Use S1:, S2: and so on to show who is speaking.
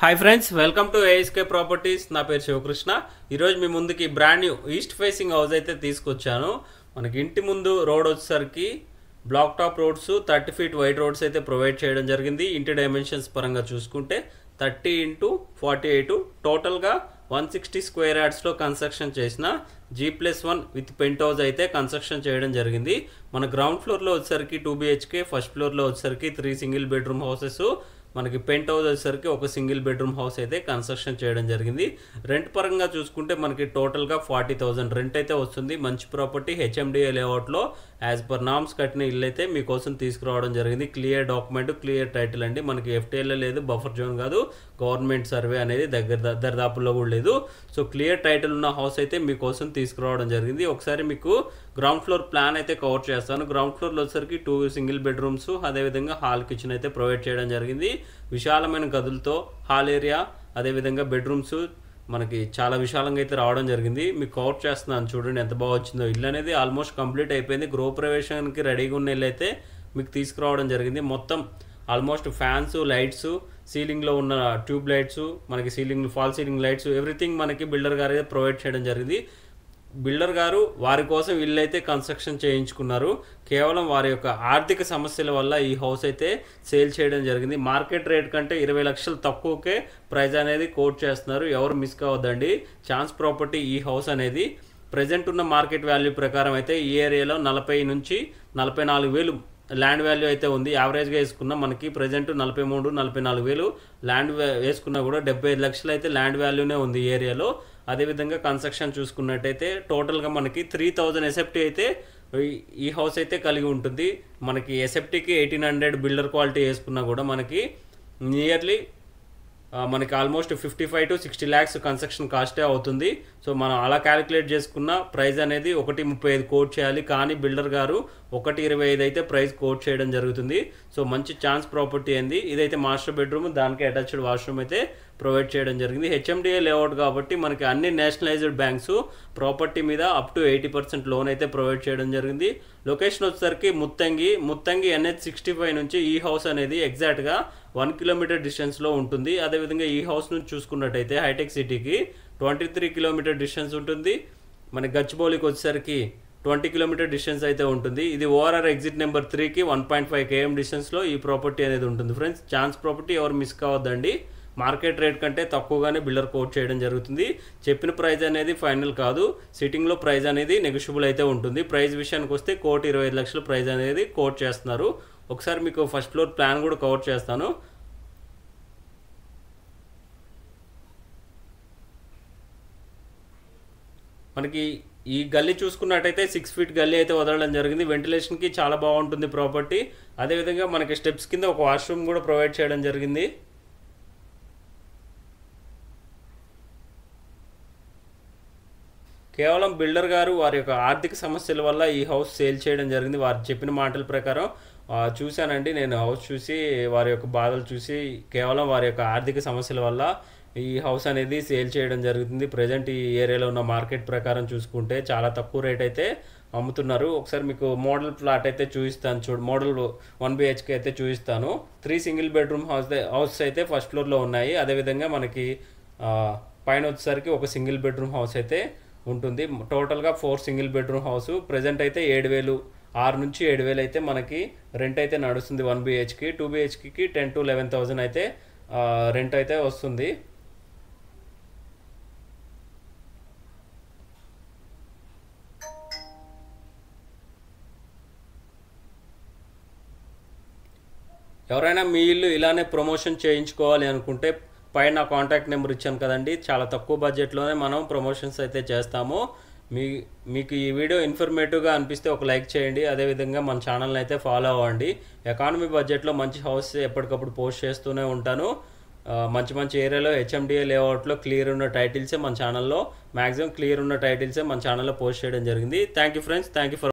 S1: Hi friends, welcome to ASK properties. నా పేరు శివకృష్ణ. ఈరోజు మీ ముందుకి brand new east facing house అయితే తీసుకొచ్చాను. మనకి ఇంటి ముందు రోడ్ వచ్చేసరికి black top roads 30 feet wide roads అయితే ప్రొవైడ్ చేయడం జరిగింది. ఇంటి డైమెన్షన్స్ పరంగా చూసుకుంటే 30x48 టోటల్గా 160 స్క్వేర్ యార్డ్స్లో కన్స్ట్రక్షన్ చేసిన G+1 విత్ పెంట్ హౌస్ అయితే కన్స్ట్రక్షన్ చేయడం జరిగింది. మన గ్రౌండ్ ఫ్లోర్లో వచ్చేసరికి 2 BHK, ఫస్ట్ ఫ్లోర్లో వచ్చేసరికి 3 సింగిల్ బెడ్రూమ్ హౌసెస్, మనకి పెంట్ హౌస్ వచ్చేసరికి ఒక సింగిల్ బెడ్రూమ్ హౌస్ అయితే కన్స్ట్రక్షన్ చేయడం జరిగింది. రెంట్ పరంగా చూసుకుంటే మనకి టోటల్గా 40,000 రెంట్ అయితే వస్తుంది. మంచి ప్రాపర్టీ HMDA లేఅవుట్లో యాజ్ పర్ నామ్స్ కట్టిన ఇల్లు అయితే మీకోసం తీసుకురావడం జరిగింది. క్లియర్ డాక్యుమెంట్, క్లియర్ టైటిల్ అండి. మనకి FTL లేదు, బఫర్ జోన్ కాదు, గవర్నమెంట్ సర్వే అనేది దరిదాపుల్లో కూడా లేదు. సో క్లియర్ టైటిల్ ఉన్న హౌస్ అయితే మీకోసం తీసుకురావడం జరిగింది. ఒకసారి మీకు గ్రౌండ్ ఫ్లోర్ ప్లాన్ అయితే కవర్ చేస్తాను. గ్రౌండ్ ఫ్లోర్లో వచ్చేసరికి 2 సింగిల్ బెడ్రూమ్స్, అదేవిధంగా హాల్ కిచెన్ అయితే ప్రొవైడ్ చేయడం జరిగింది. విశాలమైన గదులతో హాల్ ఏరియా, అదేవిధంగా బెడ్రూమ్స్ మనకి చాలా విశాలంగా అయితే రావడం జరిగింది. మీకు కవర్ చేస్తున్నాను, చూడండి ఎంత బాగా వచ్చిందో. ఇల్లు అనేది ఆల్మోస్ట్ కంప్లీట్ అయిపోయింది. గృహప్రవేశానికి రెడీగా ఉన్న ఇల్లు అయితే మీకు తీసుకురావడం జరిగింది. మొత్తం ఆల్మోస్ట్ ఫ్యాన్స్, లైట్స్, సీలింగ్లో ఉన్న ట్యూబ్ లైట్స్, మనకి ceiling fall ceiling lights, everything మనకి బిల్డర్ గారు అయితే ప్రొవైడ్ చేయడం జరిగింది. బిల్డర్ గారు వారి కోసం ఇల్లు అయితే కన్స్ట్రక్షన్ చేయించుకున్నారు. కేవలం వారి యొక్క ఆర్థిక సమస్యల వల్ల ఈ హౌస్ అయితే సేల్ చేయడం జరిగింది. మార్కెట్ రేట్ కంటే 20 లక్షలు తక్కువకే ప్రైస్ అనేది కోట్ చేస్తున్నారు. ఎవరు మిస్ కావద్దండి. ఛాన్స్ ప్రాపర్టీ ఈ హౌస్ అనేది ప్రజెంట్ ఉన్న మార్కెట్ వాల్యూ ప్రకారం అయితే ఈ ఏరియాలో 40 నుంచి 44 వేలు ల్యాండ్ వాల్యూ అయితే ఉంది. యావరేజ్గా వేసుకున్నా మనకి ప్రజెంట్ 43-44 వేలు ల్యాండ్ వేసుకున్నా కూడా 75 లక్షలు అయితే ల్యాండ్ వాల్యూనే ఉంది ఈ ఏరియాలో. అదేవిధంగా కన్స్ట్రక్షన్ చూసుకున్నట్టయితే టోటల్గా మనకి 3000 SFT అయితే ఈ హౌస్ అయితే కలిగి ఉంటుంది. మనకి SFTకి 1800 బిల్డర్ క్వాలిటీ వేసుకున్నా కూడా మనకి నియర్లీ మనకి ఆల్మోస్ట్ 55 to 60 lakhs కన్స్ట్రక్షన్ కాస్టే అవుతుంది. సో మనం అలా క్యాలిక్యులేట్ చేసుకున్న ప్రైస్ అనేది 1.35 కోట్ చేయాలి. కానీ బిల్డర్ గారు 1.25 అయితే ప్రైస్ కోట్ చేయడం జరుగుతుంది. సో మంచి ఛాన్స్ ప్రాపర్టీ అయింది. ఇదైతే మాస్టర్ బెడ్రూమ్, దానికి అటాచ్డ్ వాష్రూమ్ అయితే ప్రొవైడ్ చేయడం జరిగింది. HMDA లేఅవుట్ కాబట్టి మనకి అన్ని నేషనలైజ్డ్ బ్యాంక్స్ ప్రాపర్టీ మీద అప్ టు 80% లోన్ అయితే ప్రొవైడ్ చేయడం జరిగింది. లొకేషన్ వచ్చేసరికి ముత్తంగి NH65 నుంచి ఈ హౌస్ అనేది ఎగ్జాక్ట్గా 1 కిలోమీటర్ డిస్టెన్స్లో ఉంటుంది. అదేవిధంగా ఈ హౌస్ నుంచి చూసుకున్నట్టయితే హైటెక్ సిటీకి 23 కిలోమీటర్ డిస్టెన్స్ ఉంటుంది. మన గచ్చిబౌలికి వచ్చేసరికి 20 కిలోమీటర్ డిస్టెన్స్ అయితే ఉంటుంది. ఇది ORR ఎగ్జిట్ నెంబర్ 3కి 1.5 km డిస్టెన్స్లో ఈ ప్రాపర్టీ అనేది ఉంటుంది. ఫ్రెండ్స్, ఛాన్స్ ప్రాపర్టీ ఎవరు మిస్ కావద్దండి. మార్కెట్ రేట్ కంటే తక్కువగానే బిల్డర్ కోట్ చేయడం జరుగుతుంది. చెప్పిన ప్రైస్ అనేది ఫైనల్ కాదు, సిట్టింగ్లో ప్రైస్ అనేది నెగోషియబుల్ అయితే ఉంటుంది. ప్రైస్ విషయానికి వస్తే 1,25 లక్షల ప్రైస్ అనేది కోట్ చేస్తున్నారు. ఒకసారి మీకు ఫస్ట్ ఫ్లోర్ ప్లాన్ కూడా కవర్ చేస్తాను. మనకి ఈ గల్లీ చూసుకున్నట్టయితే 6 ఫీట్ గల్లీ అయితే వదలడం జరిగింది. వెంటిలేషన్కి చాలా బాగుంటుంది ప్రాపర్టీ. అదేవిధంగా మనకి స్టెప్స్ కింద ఒక వాష్రూమ్ కూడా ప్రొవైడ్ చేయడం జరిగింది. కేవలం బిల్డర్ గారు వారి యొక్క ఆర్థిక సమస్యల వల్ల ఈ హౌస్ సేల్ చేయడం జరిగింది. వారు చెప్పిన మాటల ప్రకారం చూశానండి, నేను హౌస్ చూసి వారి యొక్క బాధలు చూసి కేవలం వారి యొక్క ఆర్థిక సమస్యల వల్ల ఈ హౌస్ అనేది సేల్ చేయడం జరుగుతుంది. ప్రజెంట్ ఈ ఏరియాలో ఉన్న మార్కెట్ ప్రకారం చూసుకుంటే చాలా తక్కువ రేట్ అయితే అమ్ముతున్నారు. ఒకసారి మీకు మోడల్ ప్లాట్ అయితే చూపిస్తాను. మోడల్ 1 BHK అయితే చూపిస్తాను. 3 సింగిల్ బెడ్రూమ్ హౌస్ అయితే ఫస్ట్ ఫ్లోర్లో ఉన్నాయి. అదేవిధంగా మనకి పైన వచ్చేసరికి ఒక సింగిల్ బెడ్రూమ్ హౌస్ అయితే ఉంటుంది. టోటల్గా 4 సింగిల్ బెడ్రూమ్ హౌస్. ప్రజెంట్ అయితే 7,000, 6 నుంచి 7,000 అయితే మనకి రెంట్ అయితే నడుస్తుంది. 1 BHK, 2 BHKకి 10,000 to 11,000 అయితే రెంట్ అయితే వస్తుంది. ఎవరైనా మీ ఇల్లు ఇలానే ప్రమోషన్ చేయించుకోవాలి అనుకుంటే పైన కాంటాక్ట్ నెంబర్ ఇచ్చాను కదండి. చాలా తక్కువ బడ్జెట్లోనే మనం ప్రమోషన్స్ అయితే చేస్తాము. మీకు ఈ వీడియో ఇన్ఫర్మేటివ్గా అనిపిస్తే ఒక లైక్ చేయండి. అదేవిధంగా మన ఛానల్ని అయితే ఫాలో అవ్వండి. ఎకానమీ బడ్జెట్లో మంచి హౌస్ ఎప్పటికప్పుడు పోస్ట్ చేస్తూనే ఉంటాను. మంచి ఏరియాలో HMDA లేఅవుట్లో క్లియర్ ఉన్న టైటిల్సే మన ఛానల్లో, మ్యాక్సిమం క్లియర్ ఉన్న టైటిల్సే మన ఛానల్లో పోస్ట్ చేయడం జరిగింది. Thank you friends, thank you for